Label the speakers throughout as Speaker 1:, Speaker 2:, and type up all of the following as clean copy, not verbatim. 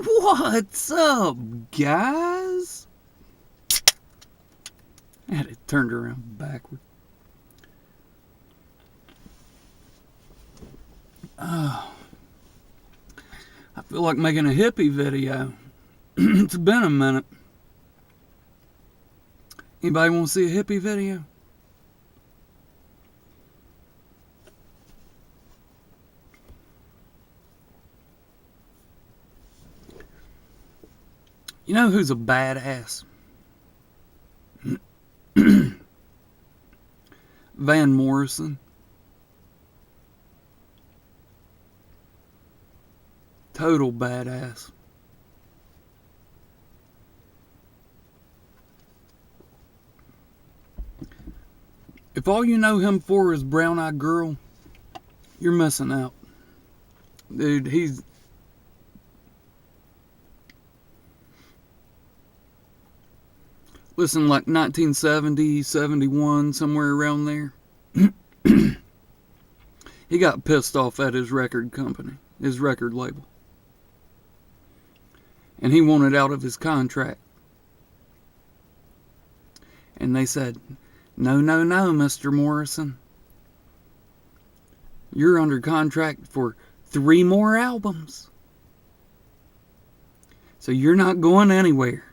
Speaker 1: What's up, guys? I had it turned around backward. Oh, I feel like making a hippie video. It's been a minute. Anybody want to see a hippie video? You know who's a badass? Van Morrison. Total badass. If all you know him for is Brown Eyed Girl, you're missing out. Dude, he's... Listen, like 1970, 71, somewhere around there. He got pissed off at his record company, his record label. And he wanted out of his contract. And they said, no, Mr. Morrison. You're under contract for 3 more albums. So you're not going anywhere.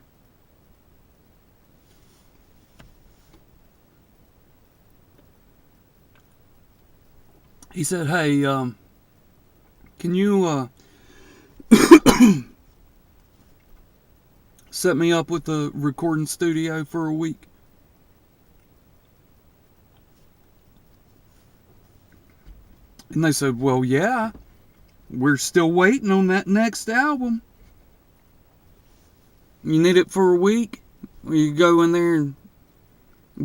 Speaker 1: He said, hey, can you set me up with a recording studio for a week? And they said, well, yeah, we're still waiting on that next album. You need it for a week? Will you go in there and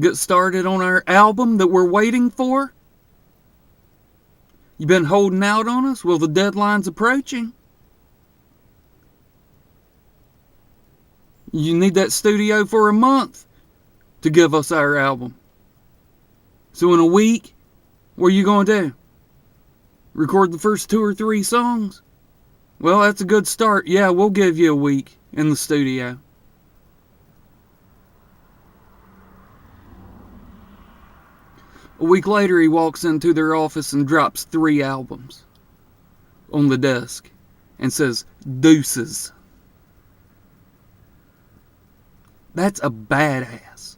Speaker 1: get started on our album that we're waiting for? You been holding out on us? Well, the deadline's approaching. You need that studio for a month to give us our album. So in a week, what are you going to do? Record the first 2 or 3 songs? Well, that's a good start. Yeah, we'll give you a week in the studio. A week later, he walks into their office and drops 3 albums on the desk and says, deuces. That's a badass.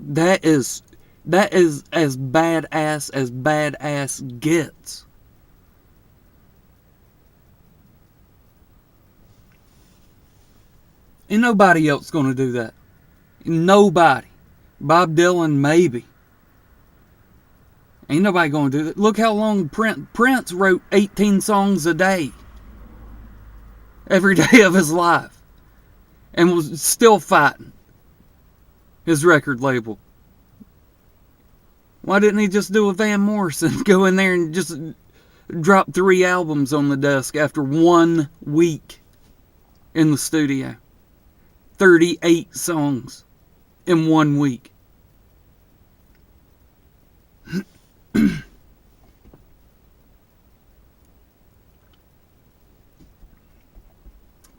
Speaker 1: That is as badass gets. Ain't nobody else gonna do that. Nobody. Bob Dylan, maybe. Ain't nobody gonna do that. Look how long Prince wrote 18 songs a day. Every day of his life. And was still fighting his record label. Why didn't he just do a Van Morrison? Go in there and just drop 3 albums on the desk after 1 week in the studio. 38 songs in 1 week.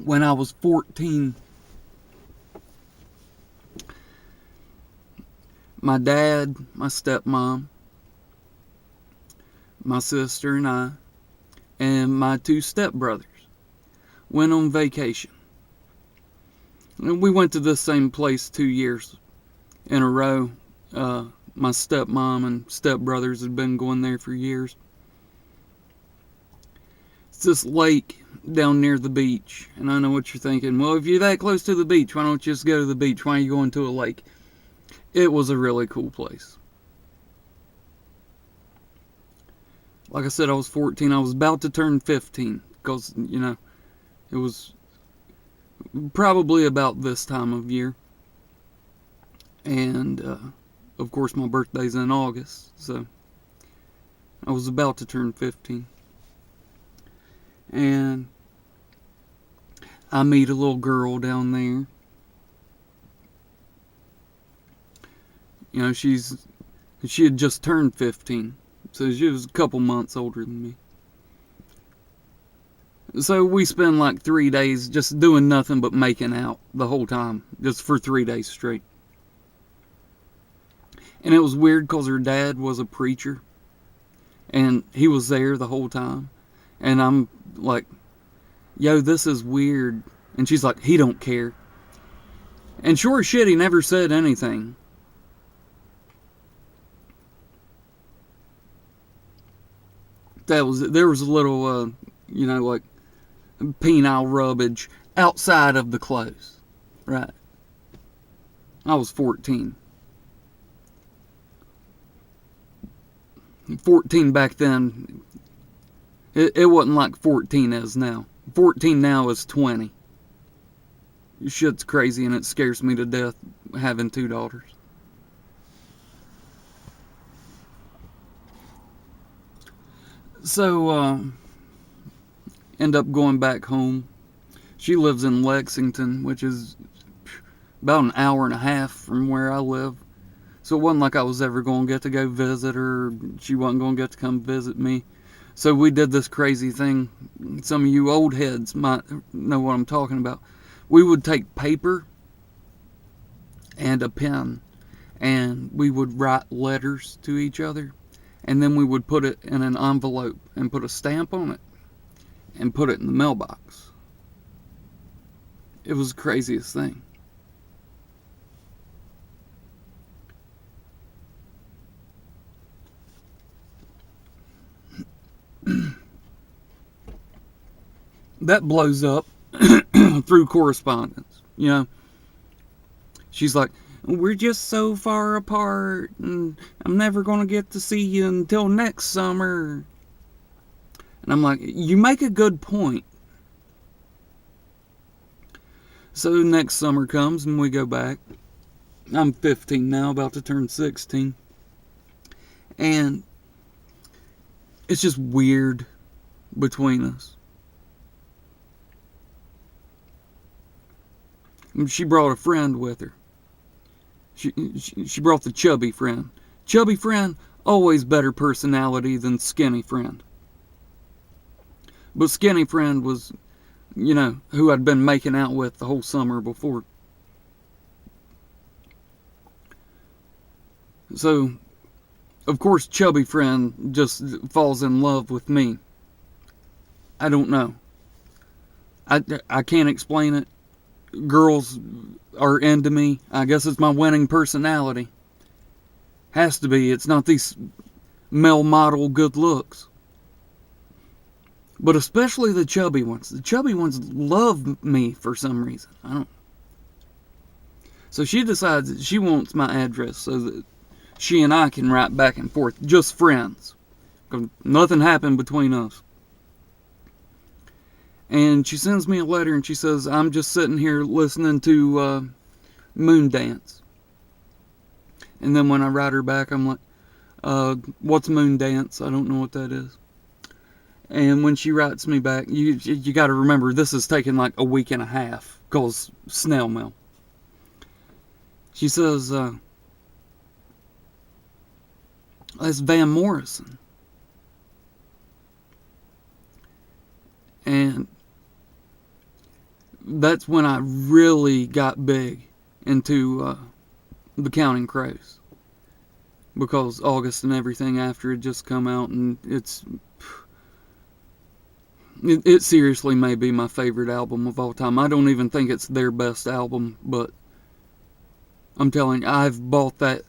Speaker 1: When I was 14, my dad, my stepmom, my sister and I, and my 2 stepbrothers went on vacation. And we went to the same place 2 years in a row. My stepmom and stepbrothers had been going there for years. It's this lake down near the beach. And I know what you're thinking. Well, if you're that close to the beach, why don't you just go to the beach? Why are you going to a lake? It was a really cool place. Like I said, I was 14. I was about to turn 15. Because, you know, it was probably about this time of year. And, of course, my birthday's in August. So, I was about to turn 15. And I meet a little girl down there. You know, she had just turned 15. So she was a couple months older than me. So we spend like 3 days just doing nothing but making out the whole time, just for 3 days straight. And it was weird because her dad was a preacher, and he was there the whole time. And I'm like, yo, this is weird. And she's like, he don't care. And sure as shit, he never said anything. There was a little, like penile rubbage outside of the clothes. Right. I was 14. 14 back then, it wasn't like 14 is now. 14 now is 20. Shit's crazy, and it scares me to death having 2 daughters. So, end up going back home. She lives in Lexington, which is about an hour and a half from where I live. So it wasn't like I was ever going to get to go visit her. She wasn't going to get to come visit me. So we did this crazy thing. Some of you old heads might know what I'm talking about. We would take paper and a pen, and we would write letters to each other, and then we would put it in an envelope and put a stamp on it and put it in the mailbox. It was the craziest thing. That blows up through correspondence. She's like, we're just so far apart, and I'm never going to get to see you until next summer. And I'm like, you make a good point. So next summer comes and we go back. I'm 15 now, about to turn 16. And it's just weird between us. She brought a friend with her. She brought the chubby friend. Chubby friend, always better personality than skinny friend. But skinny friend was, who I'd been making out with the whole summer before. So, of course, chubby friend just falls in love with me. I don't know. I can't explain it. Girls are into me. I guess it's my winning personality. Has to be. It's not these male model good looks. But especially the chubby ones. The chubby ones love me for some reason. I don't. So she decides that she wants my address so that she and I can write back and forth. Just friends. Because nothing happened between us. And she sends me a letter and she says, I'm just sitting here listening to Moon Dance. And then when I write her back, I'm like, what's Moon Dance? I don't know what that is. And when she writes me back, you got to remember, this is taking like a week and a half, because snail mail. She says, that's Van Morrison. And that's when I really got big into the Counting Crows. Because August and everything after had just come out, and it seriously may be my favorite album of all time. I don't even think it's their best album, but I'm telling you, I've bought that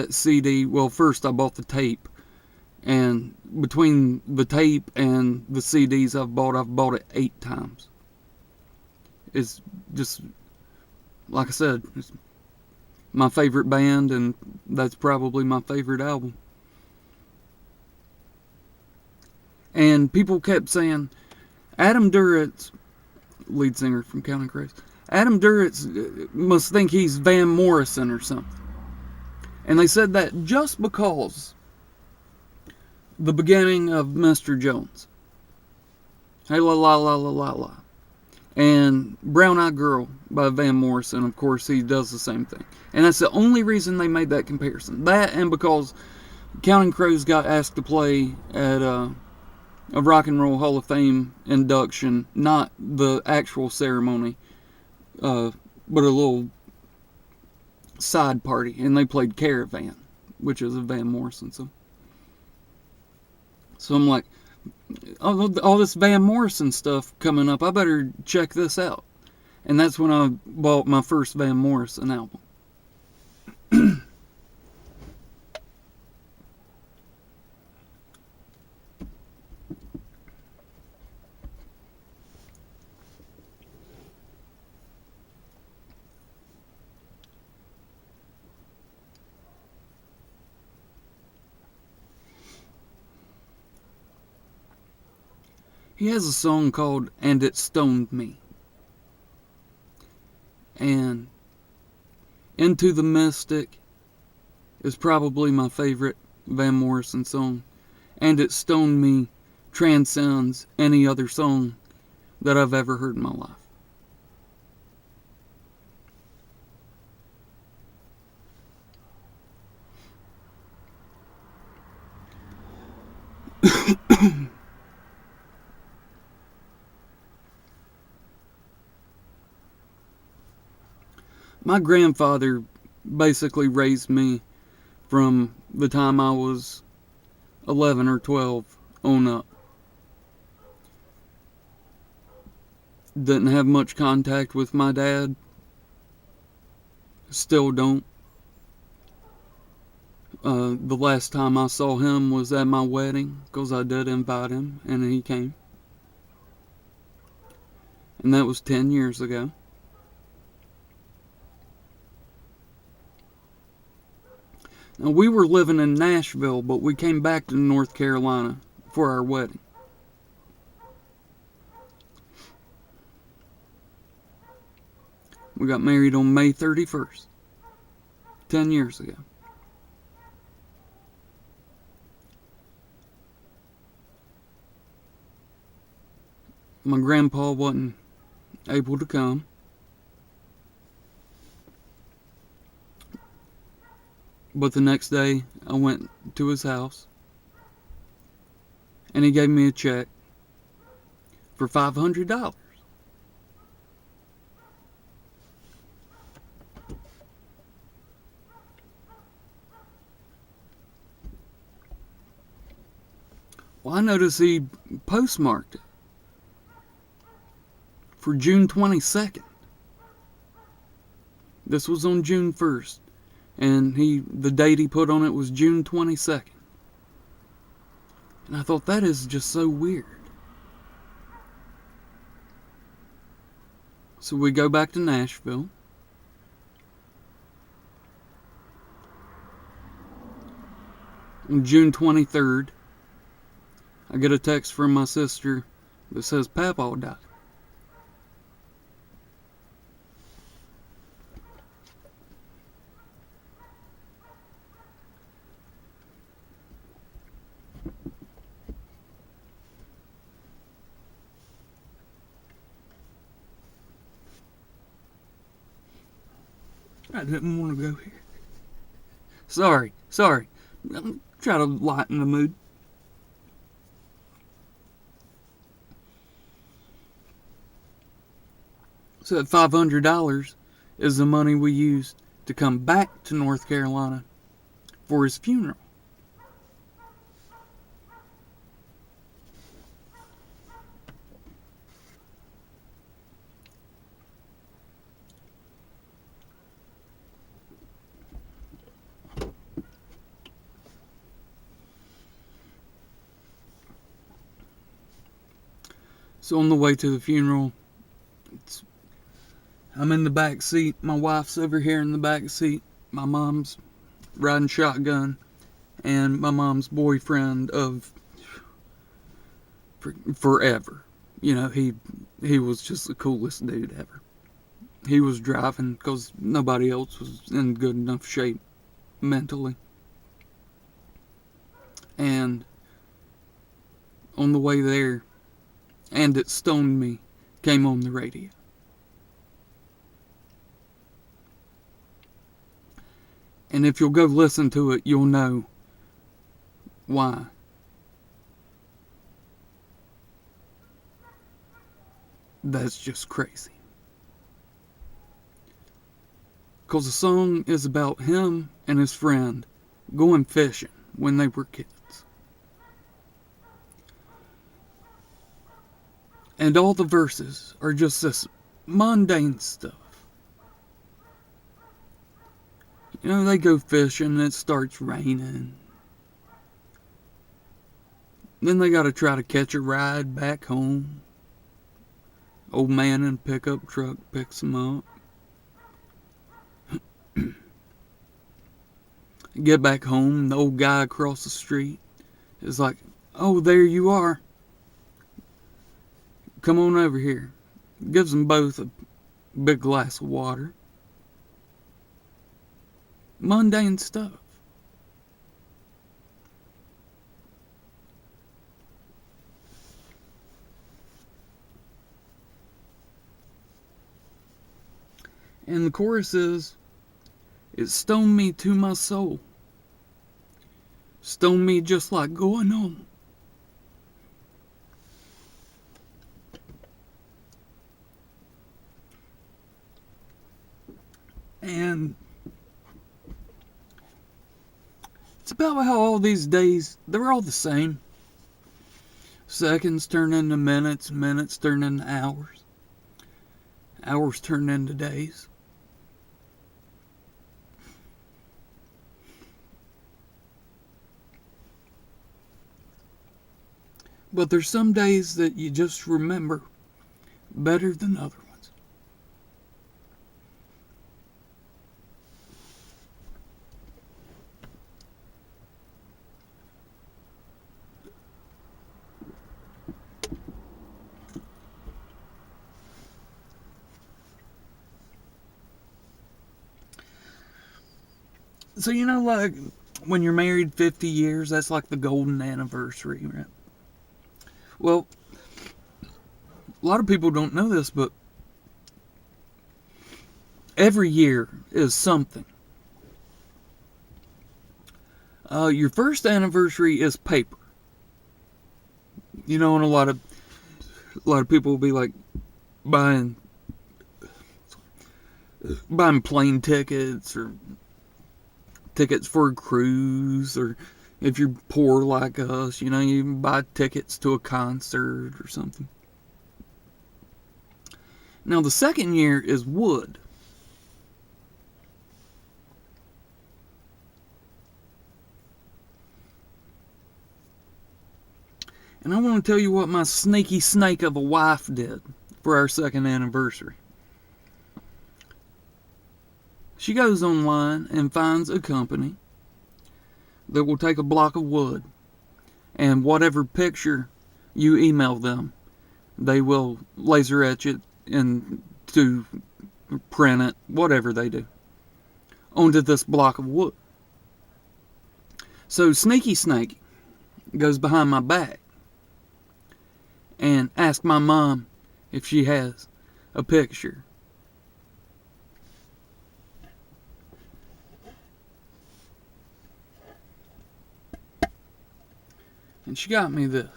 Speaker 1: CD. Well, first I bought the tape, and between the tape and the CDs I've bought it 8 times. It's just, like I said, it's my favorite band, and that's probably my favorite album. And people kept saying, Adam Duritz, lead singer from Counting Crows, Adam Duritz must think he's Van Morrison or something. And they said that just because the beginning of Mr. Jones. Hey la la la la la la. And Brown Eyed Girl by Van Morrison, of course, he does the same thing. And that's the only reason they made that comparison. That, and because Counting Crows got asked to play at a Rock and Roll Hall of Fame induction, not the actual ceremony, but a little side party, and they played Caravan, which is a Van Morrison song. So I'm like, all this Van Morrison stuff coming up, I better check this out. And that's when I bought my first Van Morrison album. He has a song called And It Stoned Me. And Into the Mystic is probably my favorite Van Morrison song. And It Stoned Me transcends any other song that I've ever heard in my life. My grandfather basically raised me from the time I was 11 or 12 on up. Didn't have much contact with my dad. Still don't. The last time I saw him was at my wedding, because I did invite him, and he came. And that was 10 years ago. Now, we were living in Nashville, but we came back to North Carolina for our wedding. We got married on May 31st, 10 years ago. My grandpa wasn't able to come. But the next day, I went to his house, and he gave me a check for $500. Well, I noticed he postmarked it for June 22nd. This was on June 1st. And the date he put on it was June 22nd. And I thought, that is just so weird. So we go back to Nashville. On June 23rd, I get a text from my sister that says Papaw died. I didn't want to go here. Sorry. I'm trying to lighten the mood. So that $500 is the money we used to come back to North Carolina for his funeral. So on the way to the funeral, I'm in the back seat. My wife's over here in the back seat. My mom's riding shotgun, and my mom's boyfriend of forever. You know, he was just the coolest dude ever. He was driving because nobody else was in good enough shape mentally. And on the way there, And It Stoned Me came on the radio. And if you'll go listen to it, you'll know why. that's just crazy. Because the song is about him and his friend going fishing when they were kids. And all the verses are just this mundane stuff. You know, they go fishing and it starts raining. Then they gotta try to catch a ride back home. Old man in a pickup truck picks them up. Get back home, the old guy across the street is like, "Oh, there you are. Come on over here." Gives them both a big glass of water. Mundane stuff. And the chorus is, "It stoned me to my soul. Stoned me just like going home." And it's about how all these days, they're all the same. Seconds turn into minutes, minutes turn into hours. Hours turn into days. But there's some days that you just remember better than other ones. So, you know, like when you're married 50 years, that's like the golden anniversary, right? Well, a lot of people don't know this, but every year is something. Your first anniversary is paper. You know, and a lot of people will be like buying plane tickets or tickets for a cruise, or if you're poor like us, you know, you can buy tickets to a concert or something. Now, the second year is wood. And I want to tell you what my sneaky snake of a wife did for our second anniversary. She goes online and finds a company that will take a block of wood, and whatever picture you email them, they will laser etch it and to print it, whatever they do, onto this block of wood. So Sneaky Snake goes behind my back and asks my mom if she has a picture. And she got me this.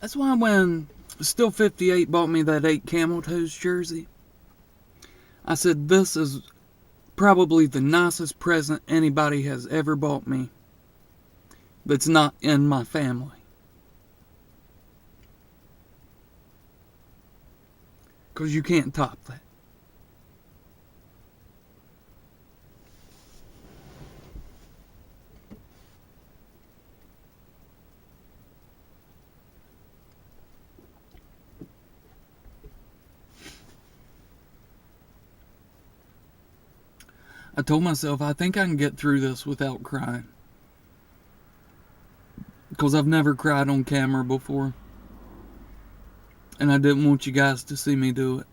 Speaker 1: That's why when Still 58 bought me that 8 camel toes jersey, I said, this is probably the nicest present anybody has ever bought me that's not in my family. Because you can't top that. I told myself, I think I can get through this without crying. Because I've never cried on camera before. And I didn't want you guys to see me do it.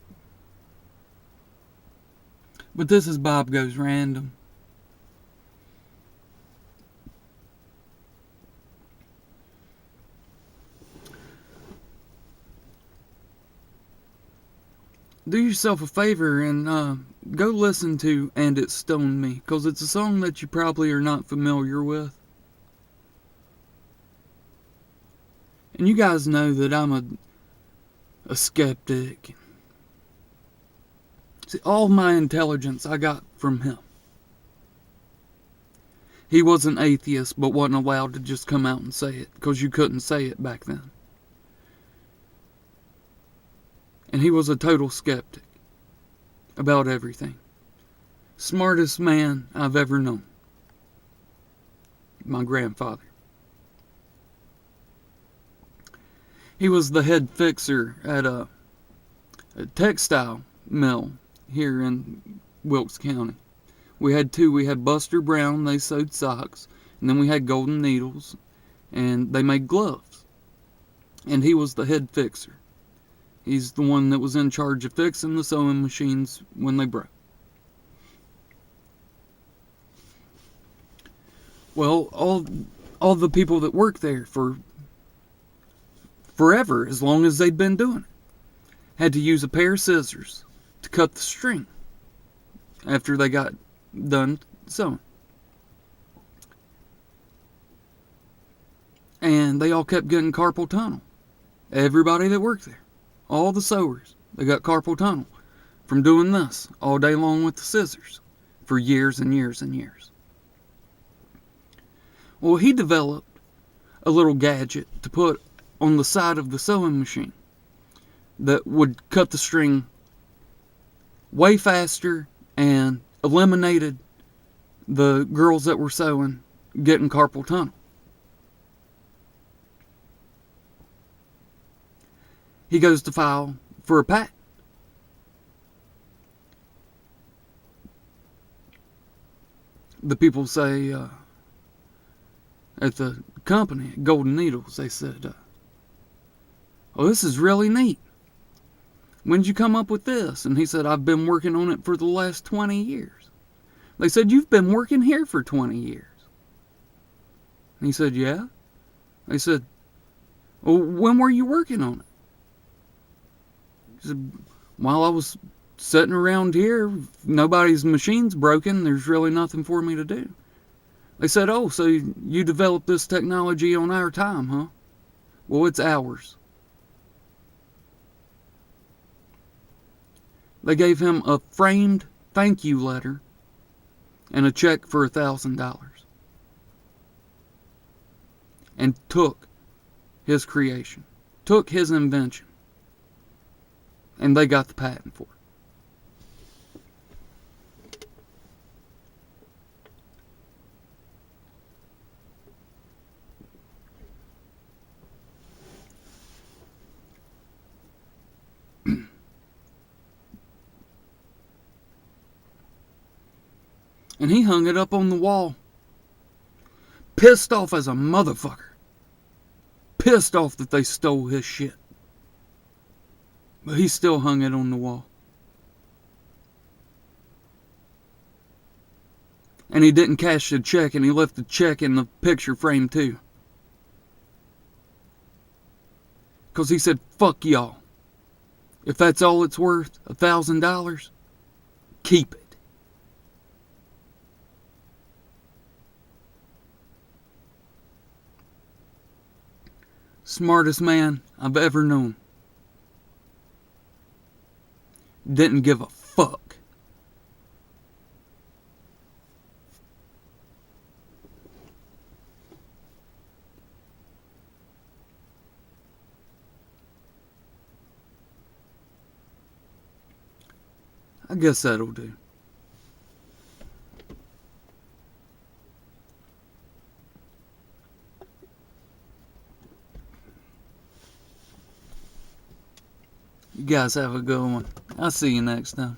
Speaker 1: But this is Bob Goes Random. Do yourself a favor and go listen to And It Stoned Me, because it's a song that you probably are not familiar with. And you guys know that I'm a skeptic. See, all my intelligence I got from him. He was an atheist, but wasn't allowed to just come out and say it, because you couldn't say it back then. And he was a total skeptic about everything. Smartest man I've ever known. My grandfather. He was the head fixer at a textile mill here in Wilkes County. We had two. We had Buster Brown, they sewed socks, and then we had Golden Needles, and they made gloves. And he was the head fixer. He's the one that was in charge of fixing the sewing machines when they broke. Well, all the people that worked there for forever, as long as they'd been doing it, had to use a pair of scissors to cut the string after they got done sewing. And they all kept getting carpal tunnel. Everybody that worked there. All the sewers, they got carpal tunnel from doing this all day long with the scissors for years and years and years. Well, he developed a little gadget to put on the side of the sewing machine that would cut the string way faster and eliminated the girls that were sewing getting carpal tunnel. He goes to file for a patent. The people say at the company, Golden Needles, they said, "Oh, this is really neat. When did you come up with this?" And he said, "I've been working on it for the last 20 years. They said, "You've been working here for 20 years. And he said, "Yeah." They said, "Well, when were you working on it?" He said, "While I was sitting around here, nobody's machine's broken, there's really nothing for me to do." They said, "Oh, so you developed this technology on our time, huh?" "Well, it's ours." They gave him a framed thank you letter and a check for $1,000. And took his creation, took his invention, and they got the patent for it. And he hung it up on the wall. Pissed off as a motherfucker. Pissed off that they stole his shit. But he still hung it on the wall. And he didn't cash the check, and he left the check in the picture frame too. Because he said, "Fuck y'all. If that's all it's worth, $1,000, keep it." Smartest man I've ever known. Didn't give a fuck. I guess that'll do. You guys have a good one. I'll see you next time.